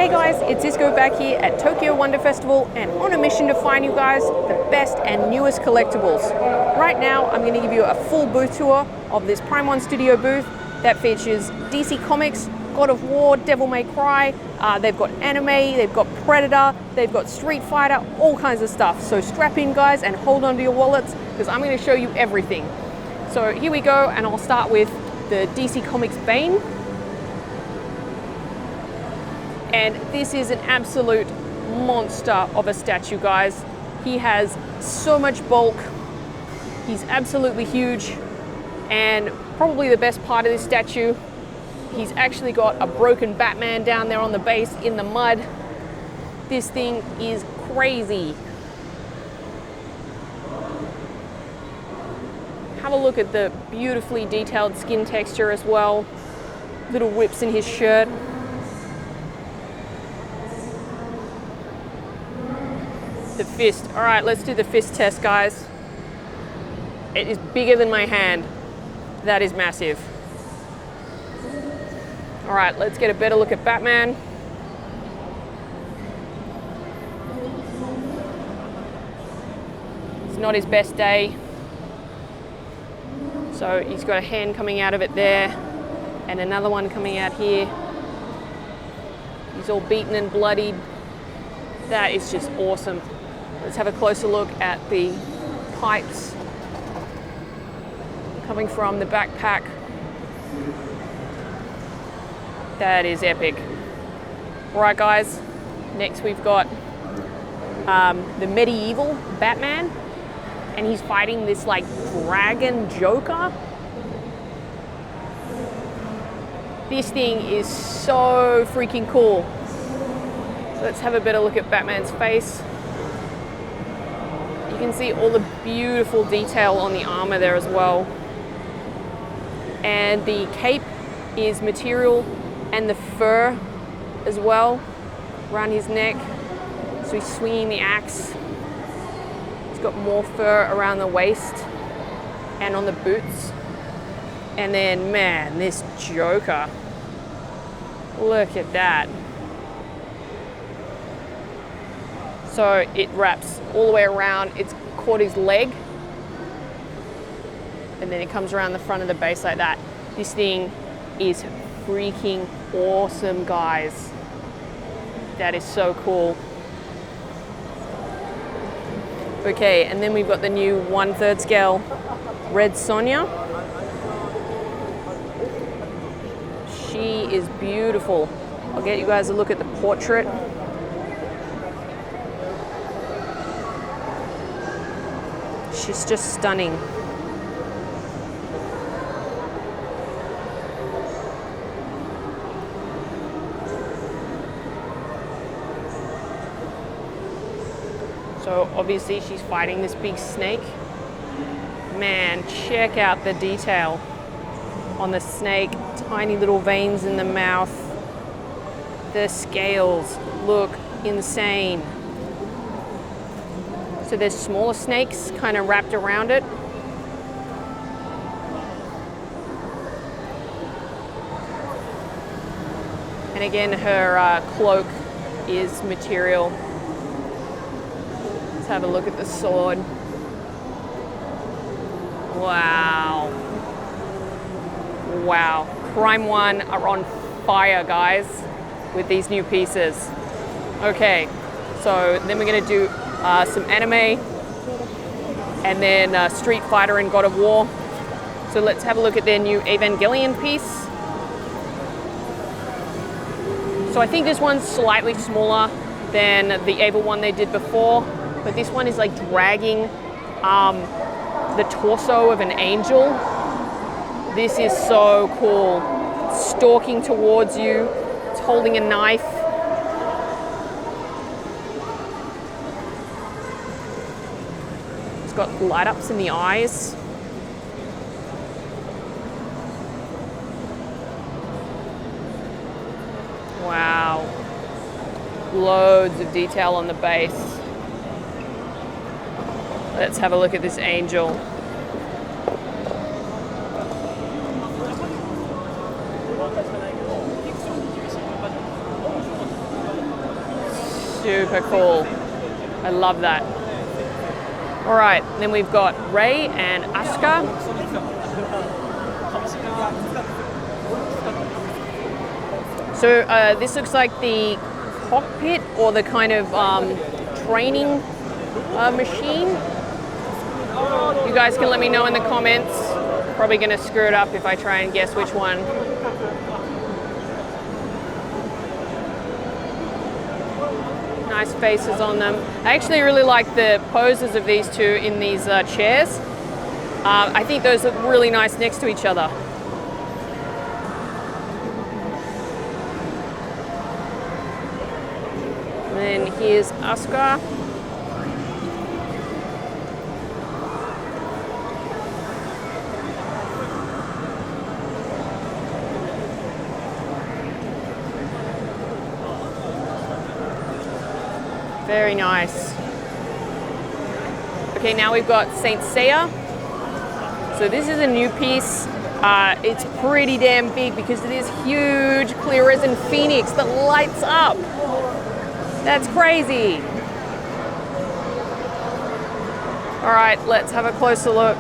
Hey guys, it's Sisko back here at Tokyo Wonder Festival and on a mission to find you guys the best and newest collectibles. Right now, I'm going to give you a full booth tour of this Prime 1 Studio booth that features DC Comics, God of War, Devil May Cry, they've got anime, they've got Predator, they've got Street Fighter, all kinds of stuff. So strap in guys and hold on to your wallets because I'm going to show you everything. So here we go, and I'll start with the DC Comics Bane. And this is an absolute monster of a statue, guys. He has so much bulk. He's absolutely huge. And probably the best part of this statue, he's actually got a broken Batman down there on the base in the mud. This thing is crazy. Have a look at the beautifully detailed skin texture as well. Little whips in his shirt. The fist. All right, let's do the fist test, guys. It is bigger than my hand. That is massive. All right, let's get a better look at Batman. It's not his best day. So he's got a hand coming out of it there and another one coming out here. He's all beaten and bloodied. That is just awesome. Let's have a closer look at the pipes coming from the backpack. That is epic. All right, guys. Next we've got the medieval Batman, and he's fighting this like dragon Joker. This thing is so freaking cool. Let's have a better look at Batman's face. You can see all the beautiful detail on the armor there as well. And the cape is material and the fur as well around his neck. So he's swinging the axe. He's got more fur around the waist and on the boots. And then, man, this Joker. Look at that. So it wraps all the way around. It's caught his leg. And then it comes around the front of the base like that. This thing is freaking awesome, guys. That is so cool. Okay, and then we've got the new 1/3 scale red Sonja. She is beautiful. I'll get you guys a look at the portrait. She's just stunning. So obviously she's fighting this big snake. Man, check out the detail on the snake. Tiny little veins in the mouth. The scales look insane. So there's smaller snakes kind of wrapped around it. And again, her cloak is material. Let's have a look at the sword. Wow. Wow. Prime 1 are on fire, guys, with these new pieces. Okay, so then we're going to do some anime, and then Street Fighter and God of War. So let's have a look at their new Evangelion piece. So I think this one's slightly smaller than the Eva one they did before, but this one is like dragging the torso of an angel. This is so cool. It's stalking towards you. It's holding a knife. It's got light ups in the eyes. Wow. Loads of detail on the base. Let's have a look at this angel. super cool. I love that. All right, then we've got Rei and Asuka. So this looks like the cockpit or the kind of training machine. You guys can let me know in the comments. Probably gonna screw it up if I try and guess which one. Nice faces on them. I actually really like the poses of these two in these chairs. I think those look really nice next to each other. And then here's Asuka. Very nice. Okay, now we've got Saint Seiya. So this is a new piece. It's pretty damn big because of this huge clear resin phoenix that lights up. That's crazy. All right, let's have a closer look.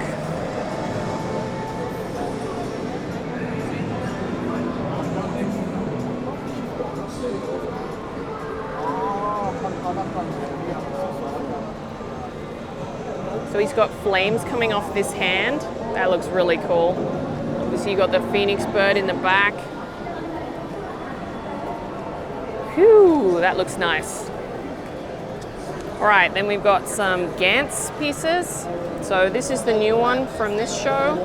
So he's got flames coming off this hand. That looks really cool. Obviously you got the phoenix bird in the back. Whew, that looks nice. All right, then we've got some Gantz pieces. So this is the new one from this show.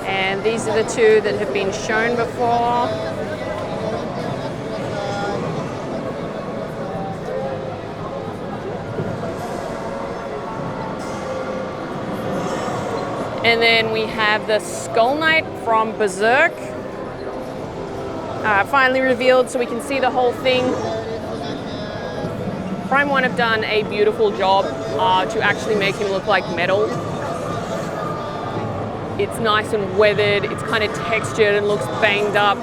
And these are the two that have been shown before. And then we have the Skull Knight from Berserk. Finally revealed so we can see the whole thing. Prime One have done a beautiful job to actually make him look like metal. It's nice and weathered, it's kind of textured and looks banged up.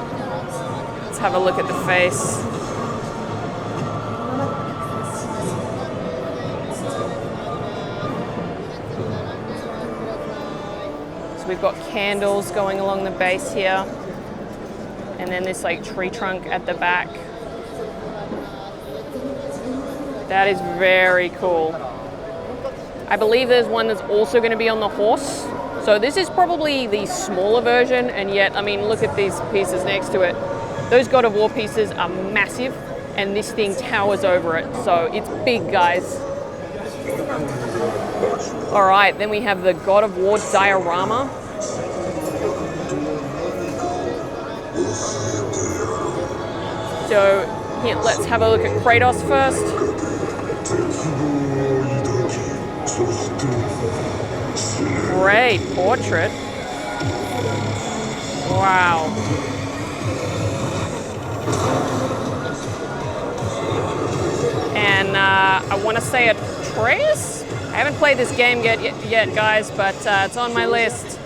Let's have a look at the face. So we've got candles going along the base here. And then this like tree trunk at the back. That is very cool. I believe there's one that's also going to be on the horse. So this is probably the smaller version, and yet, I mean, look at these pieces next to it. Those God of War pieces are massive, and this thing towers over it. So it's big, guys. All right, then we have the God of War diorama. So here, let's have a look at Kratos first. Great portrait. Wow. And I want to say Atreus? I haven't played this game yet, guys, but it's on my list.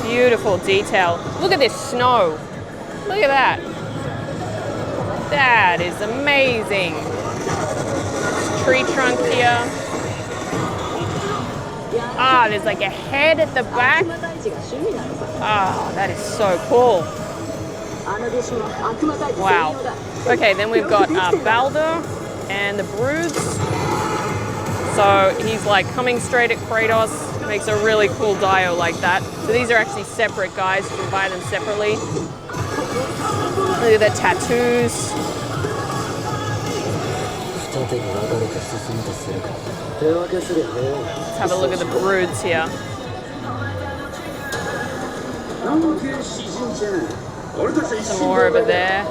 Beautiful detail. Look at this snow. Look at that. That is amazing. Tree trunk here. Ah, there's like a head at the back. Ah, that is so cool. Wow. Okay, then we've got Baldur and the Broods. So he's like coming straight at Kratos. Makes a really cool dio like that. So these are actually separate, guys. You can buy them separately. Look at the tattoos. Let's have a look at the Broods here. Some more over there.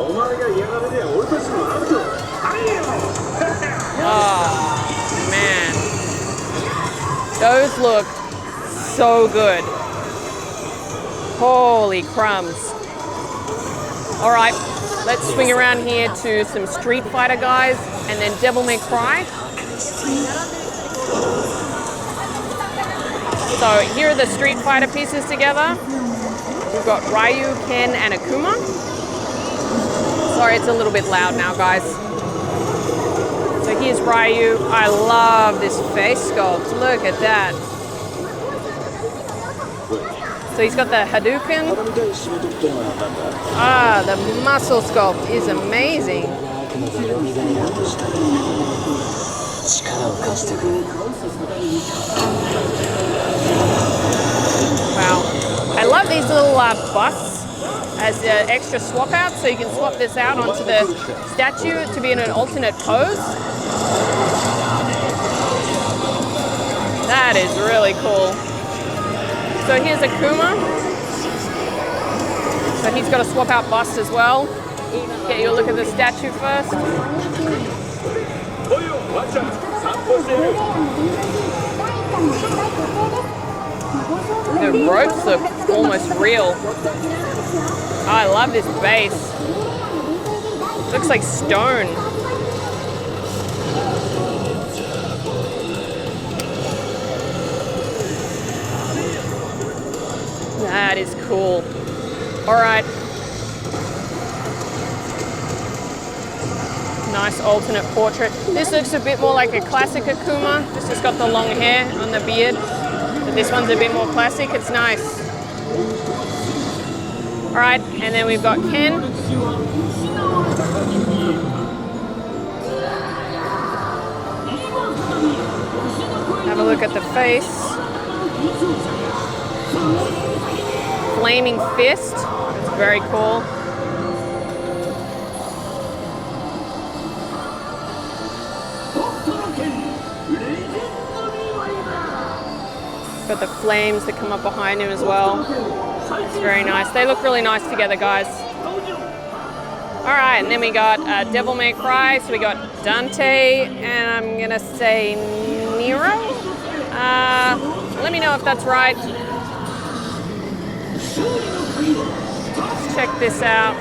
Oh, man. Those look so good. Holy crumbs. All right, let's swing around here to some Street Fighter guys and then Devil May Cry. So here are the Street Fighter pieces together. We've got Ryu, Ken, and Akuma. Sorry, it's a little bit loud now, guys. So here's Ryu. I love this face sculpt. Look at that. So he's got the Hadouken. Ah, the muscle sculpt is amazing. Wow. I love these little busts as extra swap outs, so you can swap this out onto the statue to be in an alternate pose. That is really cool. So here's Akuma. So he's got a swap out bust as well. Get you a look at the statue first. The ropes look almost real. Oh, I love this base. Looks like stone. That is cool. All right. Nice alternate portrait. This looks a bit more like a classic Akuma. This has got the long hair on the beard. But this one's a bit more classic. It's nice. All right, and then we've got Ken. Have a look at the face. Flaming fist. It's very cool. Got the flames that come up behind him as well. It's very nice. They look really nice together, guys. All right, and then we got Devil May Cry. So we got Dante, and I'm gonna say Nero. Let me know if that's right. Let's check this out.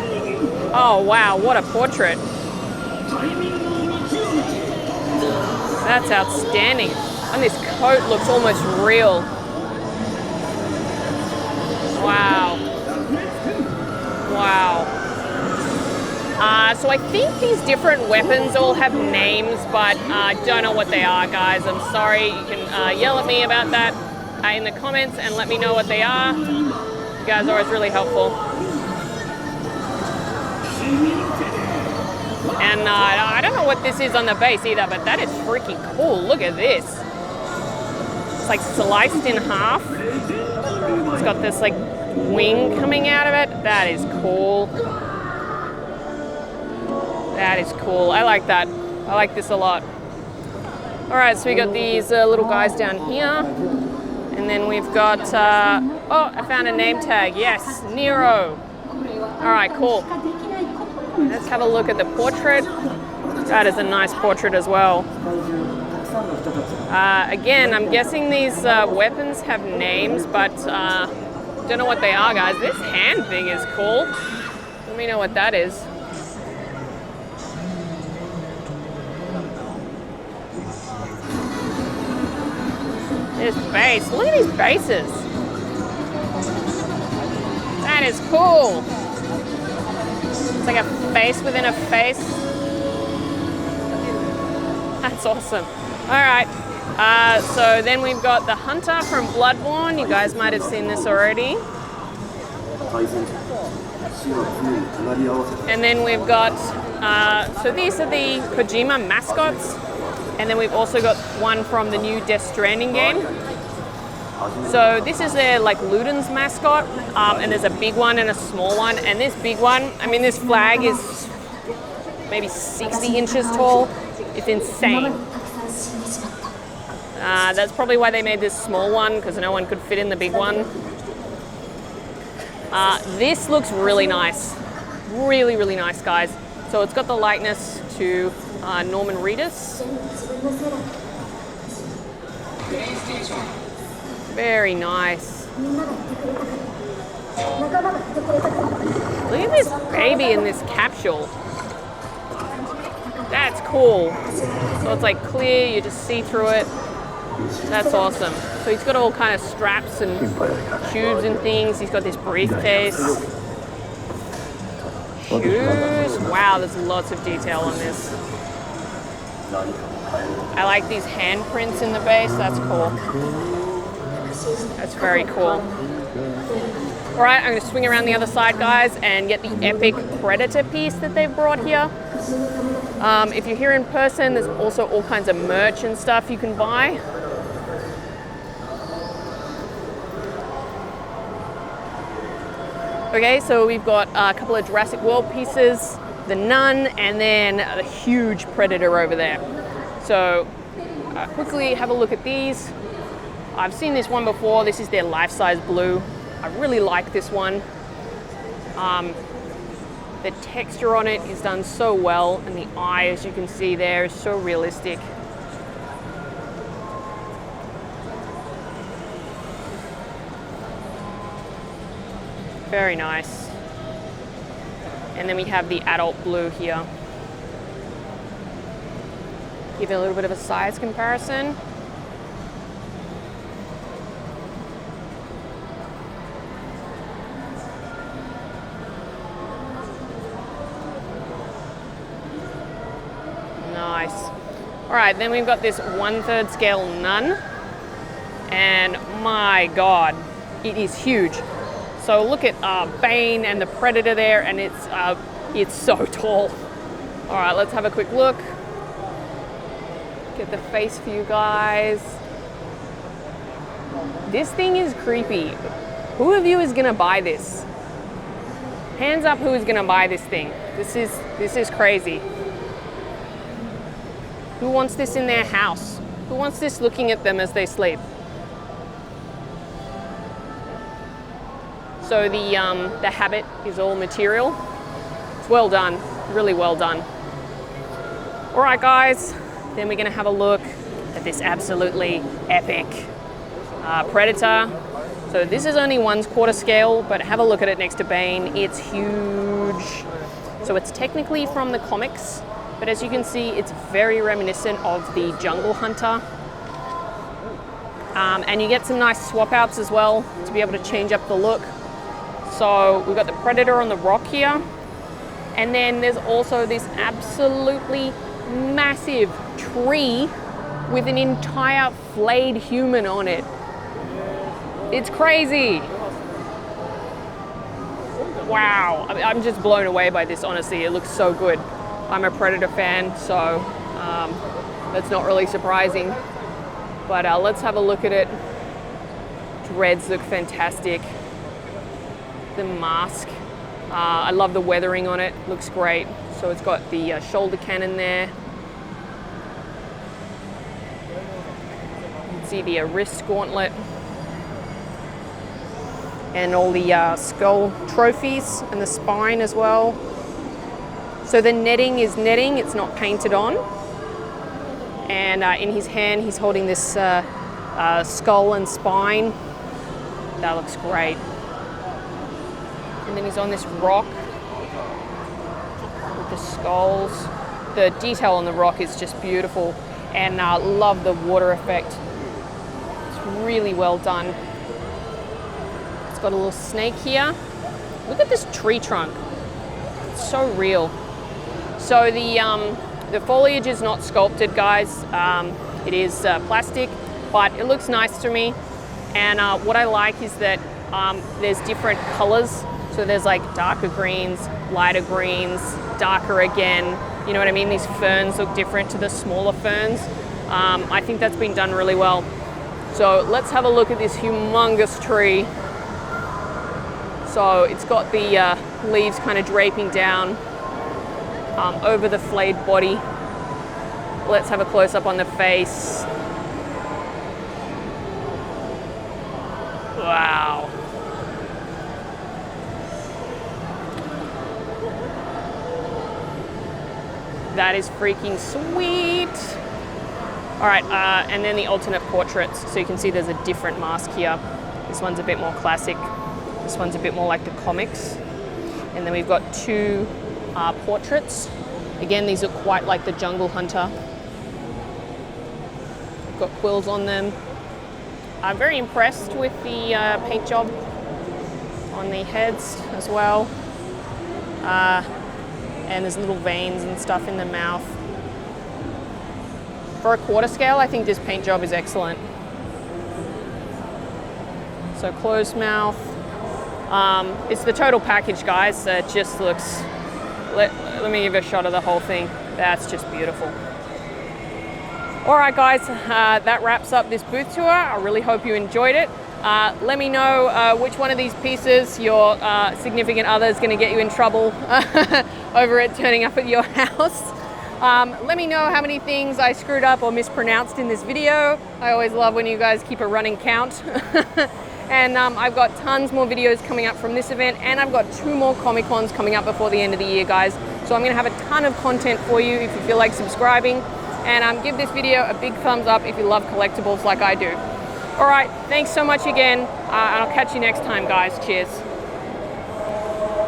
Oh wow, what a portrait. That's outstanding. And this coat looks almost real. Wow. Wow. So I think these different weapons all have names, but I don't know what they are, guys. I'm sorry. You can yell at me about that in the comments and let me know what they are. You guys are always really helpful. And I don't know what this is on the base either, but that is freaking cool. Look at this. It's like sliced in half. It's got this like wing coming out of it. That is cool. That is cool. I like that. I like this a lot. All right, so we got these little guys down here. And then we've got, oh, I found a name tag. Yes, Nero. All right, cool. Let's have a look at the portrait. That is a nice portrait as well. Again, I'm guessing these weapons have names, but don't know what they are, guys. This hand thing is cool. Let me know what that is. This base. Look at these bases. That is cool. It's like a face within a face. That's awesome. All right. So then we've got the Hunter from Bloodborne. You guys might have seen this already. And then we've got, so these are the Kojima mascots. And then we've also got one from the new Death Stranding game. So this is their like Luden's mascot, and there's a big one and a small one. And this big one, I mean, this flag is maybe 60 inches tall. It's insane. That's probably why they made this small one, because no one could fit in the big one. This looks really nice. Really, really nice, guys. So it's got the likeness to Norman Reedus. Very nice. this baby in this capsule. That's cool. So it's like clear, you just see through it. That's awesome. So he's got all kind of straps and tubes and things. He's got this briefcase. Shoes. Wow, there's lots of detail on this. I like these handprints in the base. That's cool. That's very cool. All right, I'm going to swing around the other side, guys, and get the epic Predator piece that they've brought here. If you're here in person, there's also all kinds of merch and stuff you can buy. Okay, so we've got a couple of Jurassic World pieces, the Nun, and then a huge Predator over there. So quickly have a look at these. I've seen this one before. This is their life-size blue. I really like this one. The texture on it is done so well, and the eye, as you can see there, is so realistic. Very nice. And then we have the adult blue here. Give it a little bit of a size comparison. Nice. All right, then we've got this 1/3 scale Nun. And my God, it is huge. So look at Bane and the Predator there, and it's so tall. All right, let's have a quick look. Get the face for you guys. This thing is creepy. Who of you is gonna buy this? Hands up who is gonna buy this thing. This is crazy. Who wants this in their house? Who wants this looking at them as they sleep? So the habit is all material. It's well done, really well done. All right, guys, then we're gonna have a look at this absolutely epic Predator. So this is only 1/4 scale, but have a look at it next to Bane. It's huge. So it's technically from the comics, but as you can see, it's very reminiscent of the Jungle Hunter. And you get some nice swap outs as well to be able to change up the look. So we've got the Predator on the rock here. And then there's also this absolutely massive tree with an entire flayed human on it. It's crazy. Wow, I'm just blown away by this, honestly. It looks so good. I'm a Predator fan, so that's not really surprising. But let's have a look at it. Dreads look fantastic. The mask, I love the weathering on it, looks great. So it's got the shoulder cannon there. You can see the wrist gauntlet. And all the skull trophies and the spine as well. So the netting is netting, it's not painted on. And in his hand, he's holding this skull and spine. That looks great. And then he's on this rock with the skulls. The detail on the rock is just beautiful, and love the water effect. It's really well done. It's got a little snake here. Look at this tree trunk. It's so real. So the foliage is not sculpted, guys. It is plastic, but it looks nice to me. And what I like is that there's different colors. So there's like darker greens, lighter greens, darker again. You know what I mean? These ferns look different to the smaller ferns. I think that's been done really well. So let's have a look at this humongous tree. So it's got the leaves kind of draping down over the flayed body. Let's have a close up on the face. Wow. That is freaking sweet. All right, and then the alternate portraits. So you can see there's a different mask here. This one's a bit more classic. This one's a bit more like the comics. And then we've got two portraits. Again, these are quite like the Jungle Hunter. Got quills on them. I'm very impressed with the paint job on the heads as well. And there's little veins and stuff in the mouth. For a quarter scale, I think this paint job is excellent. So closed mouth. It's the total package, guys. So it just looks, let me give you a shot of the whole thing. That's just beautiful. All right, guys, that wraps up this booth tour. I really hope you enjoyed it. Let me know which one of these pieces your significant other is going to get you in trouble over it turning up at your house. Let me know how many things I screwed up or mispronounced in this video. I always love when you guys keep a running count. And I've got tons more videos coming up from this event, and I've got 2 more Comic Cons coming up before the end of the year, guys. So I'm going to have a ton of content for you if you feel like subscribing. And give this video a big thumbs up if you love collectibles like I do. All right, thanks so much again, and I'll catch you next time, guys. Cheers.